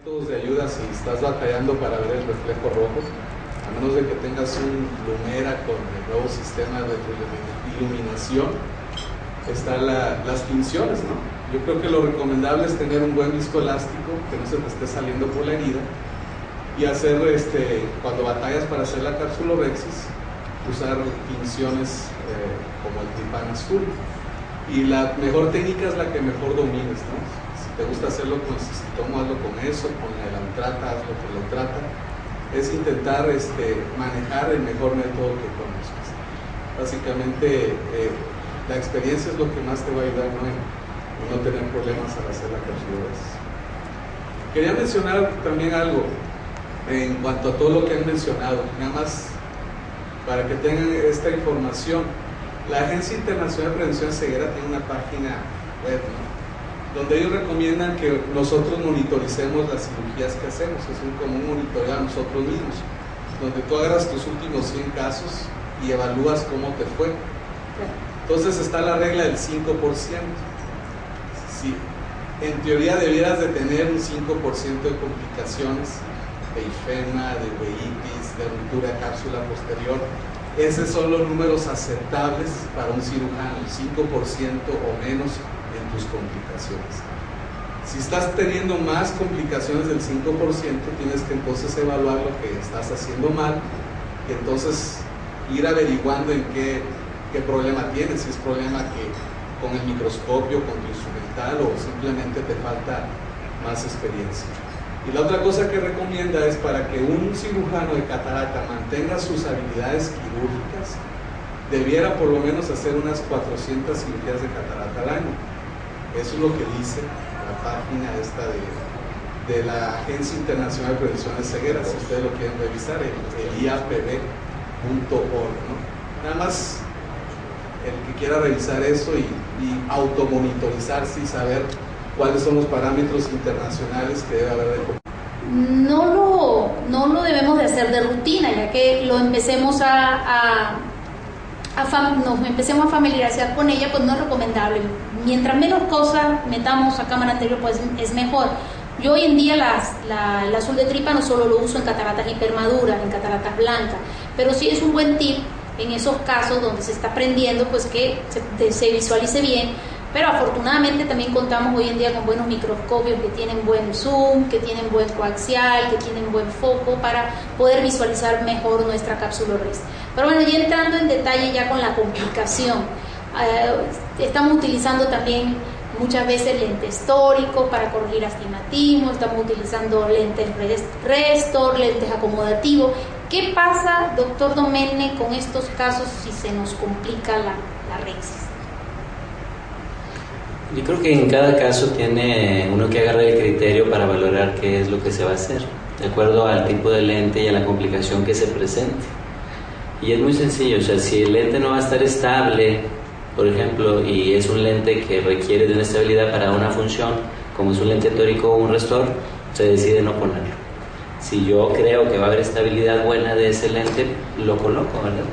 De ayuda si estás batallando para ver el reflejo rojo, a menos de que tengas un Lumera con el nuevo sistema de iluminación, están las tinciones, ¿no? Yo creo que lo recomendable es tener un buen viscoelástico que no se te esté saliendo por la herida y hacer, cuando batallas para hacer la cápsulorhexis, usar tinciones como el Trypan azul, y la mejor técnica es la que mejor domines, ¿no? Te gusta hacerlo con cistitomo, hazlo con eso, con la elantrata, hazlo con la elantrata. Es intentar manejar el mejor método que conozcas. Básicamente, la experiencia es lo que más te va a ayudar, ¿no? En no tener problemas al hacer la cápsulorhexis. Quería mencionar también algo en cuanto a todo lo que han mencionado, nada más para que tengan esta información. La Agencia Internacional de Prevención de Ceguera tiene una página web, ¿no?, donde ellos recomiendan que nosotros monitoricemos las cirugías que hacemos. Es como un monitoreo a nosotros mismos, donde tú agarras tus últimos 100 casos y evalúas cómo te fue. Entonces está la regla del 5%. Si en teoría debieras de tener un 5% de complicaciones de ifema, de uveitis, de ruptura de cápsula posterior, esos son los números aceptables para un cirujano, 5% o menos en tus complicaciones. Si estás teniendo más complicaciones del 5%, tienes que entonces evaluar lo que estás haciendo mal y entonces ir averiguando en qué problema tienes, si es problema que con el microscopio, con tu instrumental, o simplemente te falta más experiencia. Y la otra cosa que recomienda es, para que un cirujano de catarata mantenga sus habilidades quirúrgicas, debiera por lo menos hacer unas 400 cirugías de catarata al año. Eso es lo que dice la página esta de la Agencia Internacional de Prevención de Ceguera. Si ustedes lo quieren revisar, el IAPB.org, ¿no? Nada más el que quiera revisar eso y automonitorizarse y saber cuáles son los parámetros internacionales que debe haber de competencia. No lo debemos de hacer de rutina, ya que lo empecemos nos empecemos a familiarizar con ella, pues no es recomendable. Mientras menos cosas metamos a cámara anterior, pues es mejor. Yo hoy en día el azul de Trypan no solo lo uso en cataratas hipermaduras, en cataratas blancas, pero sí es un buen tip en esos casos donde se está aprendiendo, pues que se visualice bien. Pero afortunadamente también contamos hoy en día con buenos microscopios que tienen buen zoom, que tienen buen coaxial, que tienen buen foco para poder visualizar mejor nuestra cápsulorhexis. Pero bueno, ya entrando en detalle ya con la complicación, estamos utilizando también muchas veces lentes tóricos para corregir astigmatismo, estamos utilizando lentes Restor, lentes acomodativos. ¿Qué pasa, doctor Domene, con estos casos si se nos complica la rhexis? Yo creo que en cada caso tiene uno que agarrar el criterio para valorar qué es lo que se va a hacer, de acuerdo al tipo de lente y a la complicación que se presente. Y es muy sencillo, o sea, si el lente no va a estar estable, por ejemplo, y es un lente que requiere de una estabilidad para una función, como es un lente tórico o un restor, se decide no ponerlo. Si yo creo que va a haber estabilidad buena de ese lente, lo coloco, ¿verdad?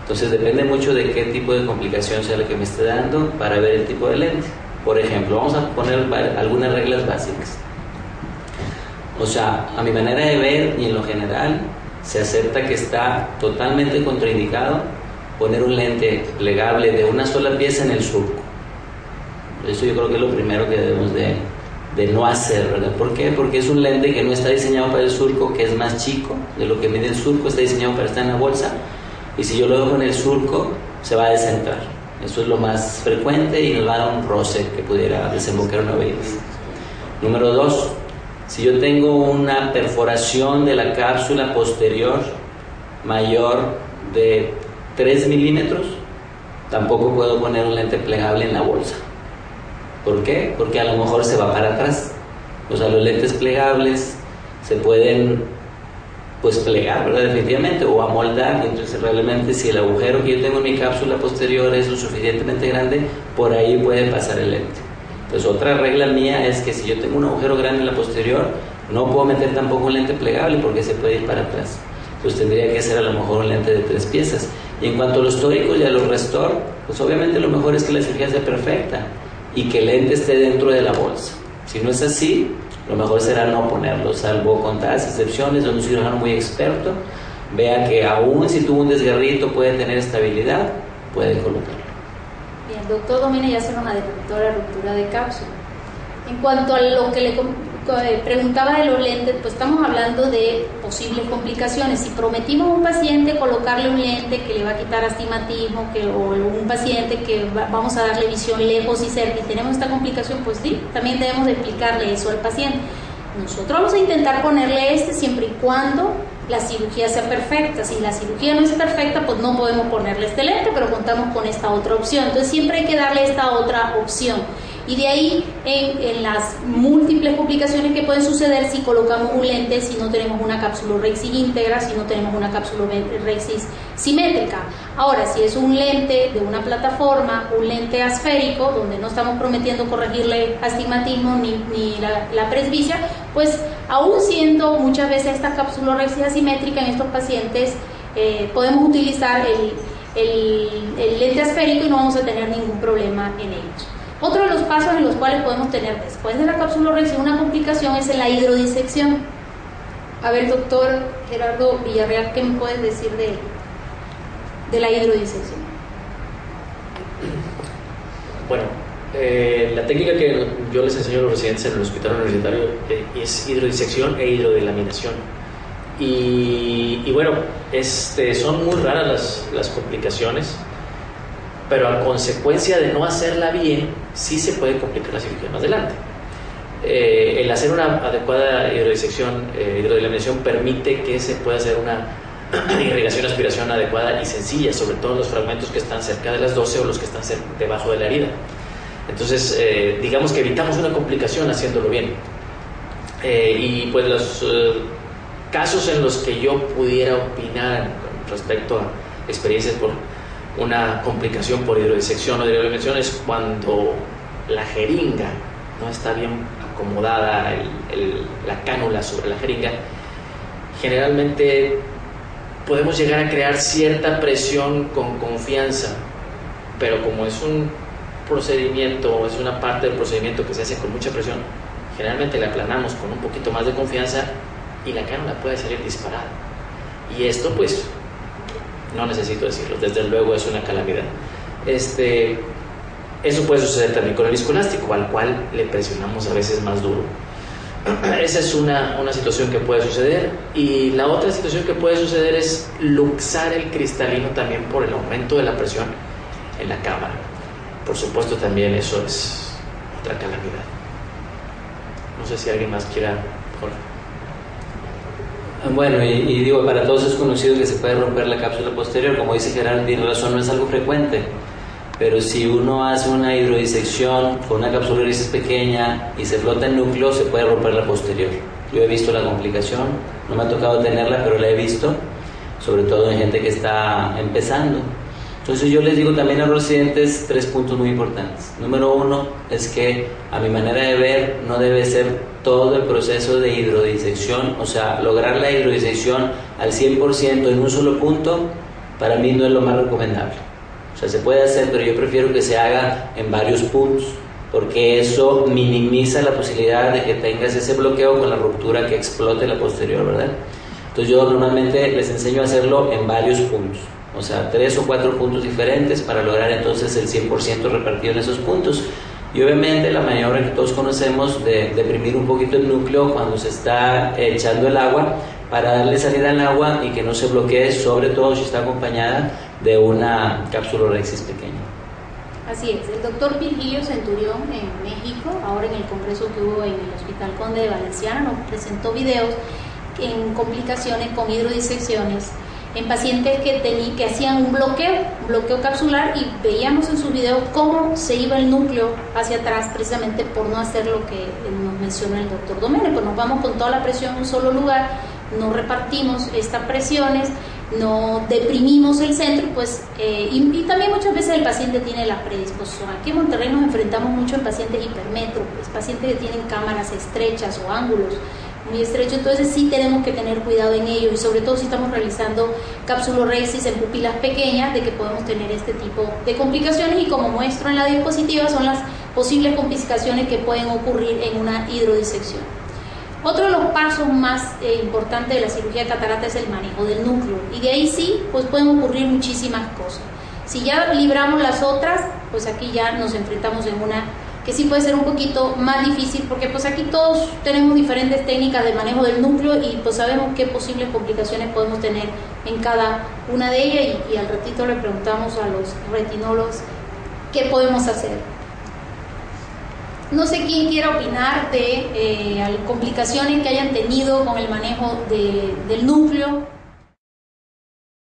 Entonces depende mucho de qué tipo de complicación sea la que me esté dando para ver el tipo de lente. Por ejemplo, vamos a poner algunas reglas básicas. O sea, a mi manera de ver y en lo general, se acepta que está totalmente contraindicado poner un lente plegable de una sola pieza en el surco. Eso yo creo que es lo primero que debemos de no hacer, ¿verdad? ¿Por qué? Porque es un lente que no está diseñado para el surco, que es más chico de lo que mide el surco, está diseñado para estar en la bolsa, y si yo lo dejo en el surco, se va a descentrar. Eso es lo más frecuente y nos va a dar un roce que pudiera desembocar una uveitis. Número 2, si yo tengo una perforación de la cápsula posterior mayor de 3 milímetros, tampoco puedo poner un lente plegable en la bolsa. ¿Por qué? Porque a lo mejor se va para atrás. O sea, los lentes plegables se pueden pues plegar, ¿verdad? Definitivamente, o amoldar. Entonces realmente si el agujero que yo tengo en mi cápsula posterior es lo suficientemente grande, por ahí puede pasar el lente. Entonces otra regla mía es que si yo tengo un agujero grande en la posterior, no puedo meter tampoco un lente plegable porque se puede ir para atrás. Entonces tendría que ser a lo mejor un lente de 3 piezas. Y en cuanto a los tóricos y a los restor, pues obviamente lo mejor es que la cirugía sea perfecta y que el lente esté dentro de la bolsa. Si no es así, lo mejor será no ponerlo, salvo contadas excepciones donde un cirujano muy experto vea que aún si tuvo un desgarrito puede tener estabilidad, puede colocarlo. Bien, el doctor Domínguez ya se nos adelantó la ruptura de cápsula. En cuanto a lo que le preguntaba de los lentes, pues estamos hablando de posibles complicaciones. Si prometimos a un paciente colocarle un lente que le va a quitar astigmatismo, o un paciente que vamos a darle visión lejos y cerca, y tenemos esta complicación, pues sí, también debemos de explicarle eso al paciente. Nosotros vamos a intentar ponerle siempre y cuando la cirugía sea perfecta. Si la cirugía no es perfecta, pues no podemos ponerle este lente, pero contamos con esta otra opción. Entonces siempre hay que darle esta otra opción. Y de ahí, en las múltiples complicaciones que pueden suceder si colocamos un lente, si no tenemos una capsulorhexis íntegra, si no tenemos una capsulorhexis simétrica. Ahora, si es un lente de una plataforma, un lente asférico, donde no estamos prometiendo corregirle astigmatismo ni la presbicia, pues aún siendo muchas veces esta capsulorhexis asimétrica en estos pacientes, podemos utilizar el lente asférico y no vamos a tener ningún problema en ellos. Otro de los pasos en los cuales podemos tener después de la capsulorhexia una complicación es la hidrodisección. A ver, doctor Gerardo Villarreal, ¿qué me puedes decir de la hidrodisección? Bueno, la técnica que yo les enseño a los residentes en el hospital universitario es hidrodisección e hidrodelaminación. Y bueno, son muy raras las complicaciones, pero a consecuencia de no hacerla bien, sí se puede complicar la cirugía más adelante. El hacer una adecuada hidrodelaminación permite que se pueda hacer una irrigación, aspiración adecuada y sencilla, sobre todo los fragmentos que están cerca de las 12 o los que están debajo de la herida. Entonces, digamos que evitamos una complicación haciéndolo bien. Y pues los casos en los que yo pudiera opinar con respecto a experiencias por una complicación por hidrodisección o hidrodelaminación es cuando la jeringa no está bien acomodada, la cánula sobre la jeringa. Generalmente podemos llegar a crear cierta presión con confianza, pero como es un procedimiento, es una parte del procedimiento que se hace con mucha presión, generalmente la aplanamos con un poquito más de confianza y la cánula puede salir disparada. Y esto pues no necesito decirlo, desde luego es una calamidad. Eso puede suceder también con el viscoelástico, al cual le presionamos a veces más duro. Esa es una situación que puede suceder. Y la otra situación que puede suceder es luxar el cristalino también por el aumento de la presión en la cámara. Por supuesto, también eso es otra calamidad. No sé si alguien más quiera, Jorge. Bueno, y digo, para todos es conocido que se puede romper la cápsula posterior. Como dice Gerardo, tiene razón, no es algo frecuente, pero si uno hace una hidrodisección con una capsulorhexis pequeña y se flota el núcleo, se puede romper la posterior. Yo he visto la complicación, no me ha tocado tenerla, pero la he visto, sobre todo en gente que está empezando. Entonces yo les digo también a los residentes 3 puntos muy importantes. Número 1 es que, a mi manera de ver, no debe ser todo el proceso de hidrodisección, o sea, lograr la hidrodisección al 100% en un solo punto, para mí no es lo más recomendable. O sea, se puede hacer, pero yo prefiero que se haga en varios puntos, porque eso minimiza la posibilidad de que tengas ese bloqueo con la ruptura que explote la posterior, ¿verdad? Entonces yo normalmente les enseño a hacerlo en varios puntos. O sea, 3 o 4 puntos diferentes para lograr entonces el 100% repartido en esos puntos. Y obviamente la maniobra que todos conocemos de deprimir un poquito el núcleo cuando se está echando el agua para darle salida al agua y que no se bloquee, sobre todo si está acompañada de una capsulorhexis pequeña. Así es, el doctor Virgilio Centurión en México, ahora en el congreso que hubo en el Hospital Conde de Valenciana, nos presentó videos en complicaciones con hidrodisecciones en pacientes que hacían un bloqueo capsular, y veíamos en sus videos cómo se iba el núcleo hacia atrás precisamente por no hacer lo que nos mencionó el doctor Domene. Pues nos vamos con toda la presión en un solo lugar, no repartimos estas presiones, no deprimimos el centro, pues, y también muchas veces el paciente tiene la predisposición. Aquí en Monterrey nos enfrentamos mucho en pacientes hipermétropes, pacientes que tienen cámaras estrechas o ángulos muy estrechos, entonces sí tenemos que tener cuidado en ello, y sobre todo si estamos realizando capsulorhexis en pupilas pequeñas, de que podemos tener este tipo de complicaciones, y como muestro en la diapositiva son las posibles complicaciones que pueden ocurrir en una hidrodisección. Otro de los pasos más importantes de la cirugía de catarata es el manejo del núcleo, y de ahí sí, pues pueden ocurrir muchísimas cosas. Si ya libramos las otras, pues aquí ya nos enfrentamos en una que sí puede ser un poquito más difícil, porque pues aquí todos tenemos diferentes técnicas de manejo del núcleo y pues sabemos qué posibles complicaciones podemos tener en cada una de ellas, y al ratito le preguntamos a los retinólogos qué podemos hacer. No sé quién quiere opinar de complicaciones que hayan tenido con el manejo del núcleo.